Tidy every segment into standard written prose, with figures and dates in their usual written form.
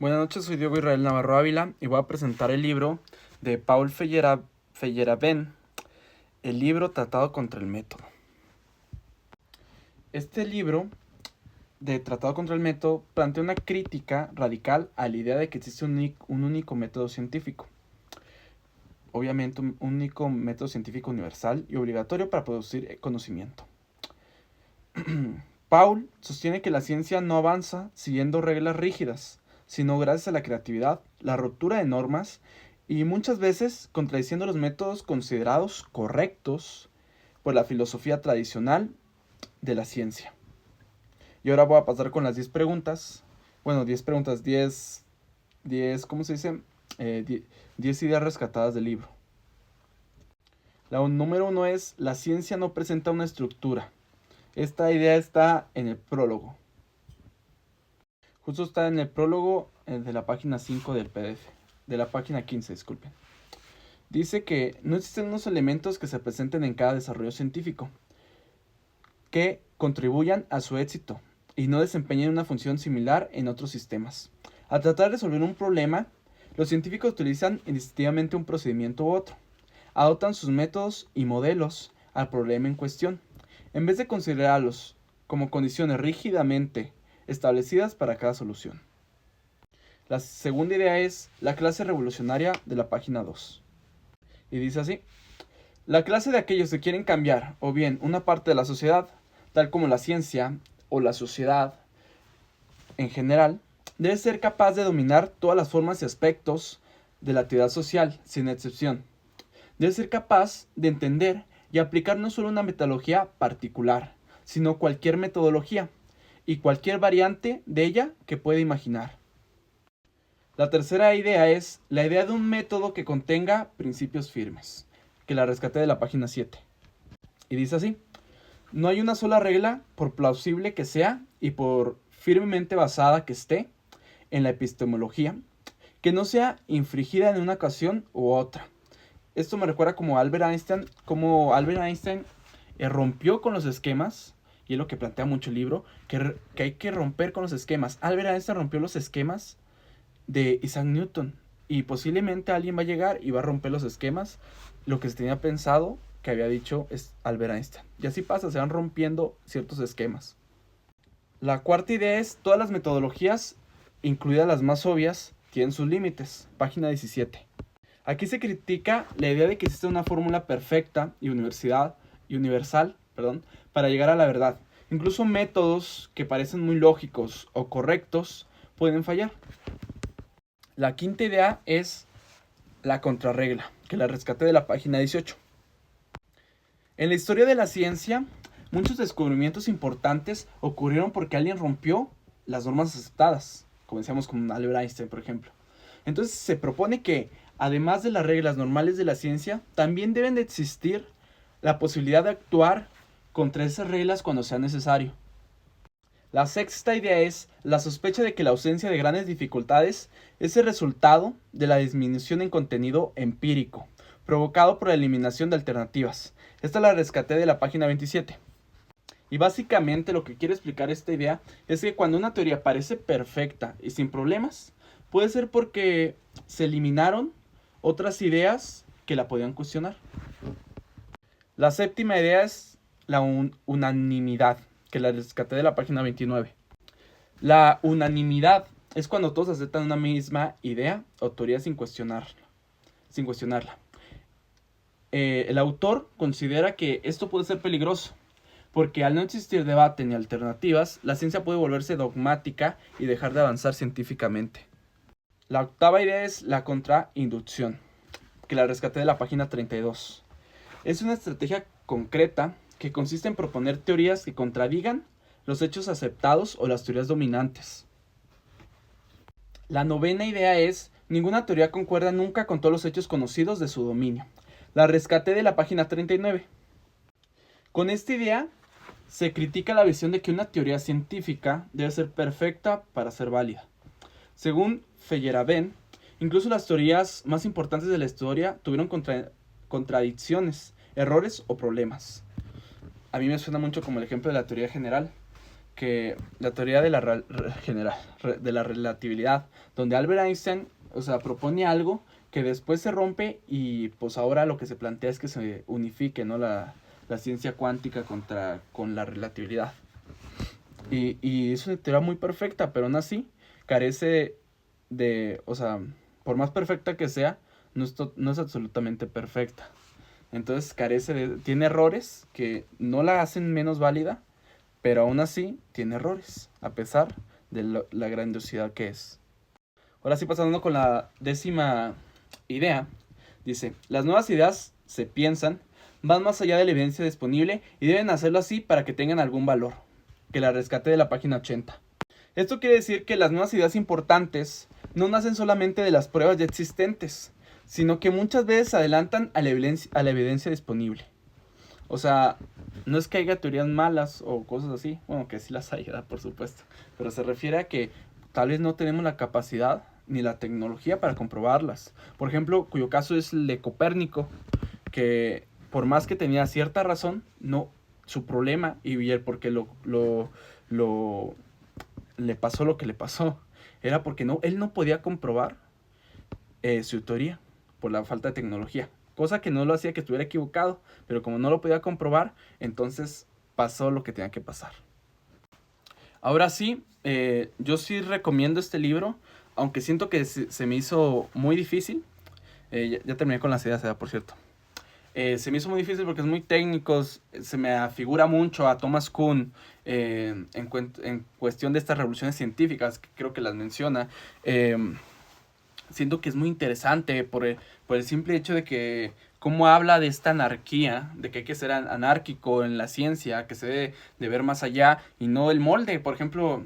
Buenas noches, soy Diego Israel Navarro Ávila y voy a presentar el libro de Paul Feyerabend, el libro Tratado contra el Método. Este libro de Tratado contra el Método plantea una crítica radical a la idea de que existe un único método científico. Obviamente un único método científico universal y obligatorio para producir conocimiento. Paul sostiene que la ciencia no avanza siguiendo reglas rígidas, sino gracias a la creatividad, la ruptura de normas y muchas veces contradiciendo los métodos considerados correctos por la filosofía tradicional de la ciencia. Y ahora voy a pasar con las 10 preguntas. Bueno, 10 preguntas, 10, ¿cómo se dice? 10 ideas rescatadas del libro. La número 1 es: la ciencia no presenta una estructura. Esta idea está en el prólogo. Justo está en el prólogo de la página 5 del PDF. De la página 15, disculpen. Dice que no existen unos elementos que se presenten en cada desarrollo científico que contribuyan a su éxito y no desempeñen una función similar en otros sistemas. Al tratar de resolver un problema, los científicos utilizan indistintivamente un procedimiento u otro. Adoptan sus métodos y modelos al problema en cuestión, en vez de considerarlos como condiciones rígidamente establecidas para cada solución. La segunda idea es la clase revolucionaria de la página 2. Y dice así: la clase de aquellos que quieren cambiar o bien una parte de la sociedad, tal como la ciencia o la sociedad en general, debe ser capaz de dominar todas las formas y aspectos de la actividad social, sin excepción. Debe ser capaz de entender y aplicar no solo una metodología particular, sino cualquier metodología y cualquier variante de ella que pueda imaginar. La tercera idea es la idea de un método que contenga principios firmes, que la rescaté de la página 7. Y dice así: no hay una sola regla, por plausible que sea y por firmemente basada que esté en la epistemología, que no sea infringida en una ocasión u otra. Esto me recuerda como Albert Einstein rompió con los esquemas, y es lo que plantea mucho el libro, que hay que romper con los esquemas. Albert Einstein rompió los esquemas de Isaac Newton, y posiblemente alguien va a llegar y va a romper los esquemas, lo que se tenía pensado que había dicho es Albert Einstein. Y así pasa, se van rompiendo ciertos esquemas. La cuarta idea es: todas las metodologías, incluidas las más obvias, tienen sus límites. Página 17. Aquí se critica la idea de que existe una fórmula perfecta y universal para llegar a la verdad. Incluso métodos que parecen muy lógicos o correctos pueden fallar. La quinta idea es la contrarregla, que la rescaté de la página 18. En la historia de la ciencia, muchos descubrimientos importantes ocurrieron porque alguien rompió las normas aceptadas, como decíamos con Albert Einstein, por ejemplo. Entonces se propone que, además de las reglas normales de la ciencia, también deben de existir la posibilidad de actuar contra esas reglas cuando sea necesario. La sexta idea es la sospecha de que la ausencia de grandes dificultades es el resultado de la disminución en contenido empírico, provocado por la eliminación de alternativas. Esta la rescaté de la página 27. Y básicamente lo que quiere explicar esta idea es que cuando una teoría parece perfecta y sin problemas, puede ser porque se eliminaron otras ideas que la podían cuestionar. La séptima idea es la unanimidad, que la rescaté de la página 29. La unanimidad es cuando todos aceptan una misma idea o teoría sin cuestionarla. El autor considera que esto puede ser peligroso, porque al no existir debate ni alternativas, la ciencia puede volverse dogmática y dejar de avanzar científicamente. La octava idea es la contrainducción, que la rescaté de la página 32. Es una estrategia concreta que consiste en proponer teorías que contradigan los hechos aceptados o las teorías dominantes. La novena idea es: ninguna teoría concuerda nunca con todos los hechos conocidos de su dominio. La rescaté de la página 39. Con esta idea se critica la visión de que una teoría científica debe ser perfecta para ser válida. Según Feyerabend, incluso las teorías más importantes de la historia tuvieron contradicciones, errores o problemas. A mí me suena mucho como el ejemplo de la teoría general, que la teoría de la de la relatividad, donde Albert Einstein, o sea, propone algo que después se rompe y pues ahora lo que se plantea es que se unifique, ¿no? La ciencia cuántica con la relatividad. Y es una teoría muy perfecta, pero aún así carece de, o sea, por más perfecta que sea, no es absolutamente perfecta. Entonces tiene errores que no la hacen menos válida, pero aún así tiene errores, a pesar de la grandiosidad que es. Ahora sí, pasando con la 10ª idea, dice, las nuevas ideas se piensan, van más allá de la evidencia disponible y deben hacerlo así para que tengan algún valor. Que la rescate de la página 80. Esto quiere decir que las nuevas ideas importantes no nacen solamente de las pruebas ya existentes, sino que muchas veces adelantan a la evidencia disponible. O sea, no es que haya teorías malas o cosas así, bueno, que sí las hay, ¿verdad? Por supuesto, pero se refiere a que tal vez no tenemos la capacidad ni la tecnología para comprobarlas. Por ejemplo, cuyo caso es el de Copérnico, que por más que tenía cierta razón, no, su problema y el por qué le pasó lo que le pasó era porque él no podía comprobar su teoría por la falta de tecnología, cosa que no lo hacía que estuviera equivocado, pero como no lo podía comprobar, entonces pasó lo que tenía que pasar. Ahora sí, yo sí recomiendo este libro, aunque siento que se me hizo muy difícil. Ya terminé con las ideas, por cierto. Se me hizo muy difícil porque es muy técnico, se me afigura mucho a Thomas Kuhn en cuestión de estas revoluciones científicas, que creo que las menciona. Siento que es muy interesante por el simple hecho de que cómo habla de esta anarquía, de que hay que ser anárquico en la ciencia, que se debe de ver más allá y no el molde. Por ejemplo,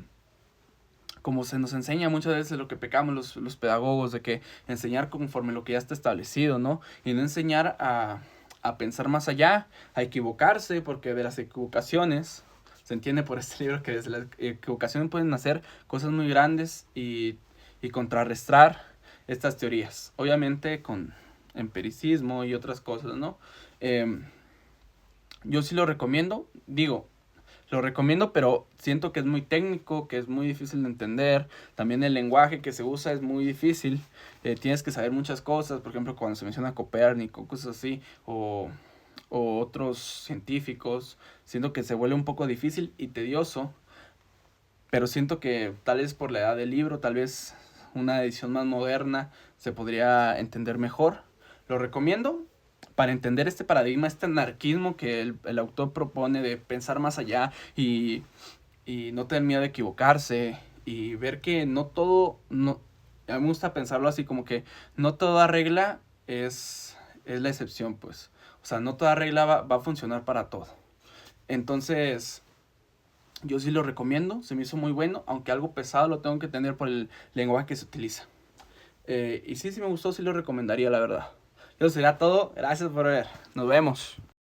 como se nos enseña muchas veces lo que pecamos los pedagogos, de que enseñar conforme lo que ya está establecido, ¿no? Y no enseñar a pensar más allá, a equivocarse, porque de las equivocaciones, se entiende por este libro que desde las equivocaciones pueden hacer cosas muy grandes y contrarrestar estas teorías. Obviamente con empiricismo y otras cosas, ¿no? Yo sí lo recomiendo, lo recomiendo, pero siento que es muy técnico, que es muy difícil de entender. También el lenguaje que se usa es muy difícil. Tienes que saber muchas cosas, por ejemplo, cuando se menciona Copérnico, cosas así, o otros científicos. Siento que se vuelve un poco difícil y tedioso, pero siento que tal vez por la edad del libro, tal vez una edición más moderna se podría entender mejor. Lo recomiendo para entender este paradigma, este anarquismo que el autor propone de pensar más allá y no tener miedo de equivocarse y ver que no todo, no, a mí me gusta pensarlo así como que no toda regla es la excepción, pues. O sea, no toda regla va a funcionar para todo. Entonces, yo sí lo recomiendo, se me hizo muy bueno, aunque algo pesado lo tengo que tener por el lenguaje que se utiliza. Y sí me gustó, sí lo recomendaría, la verdad. Eso será todo, gracias por ver, nos vemos.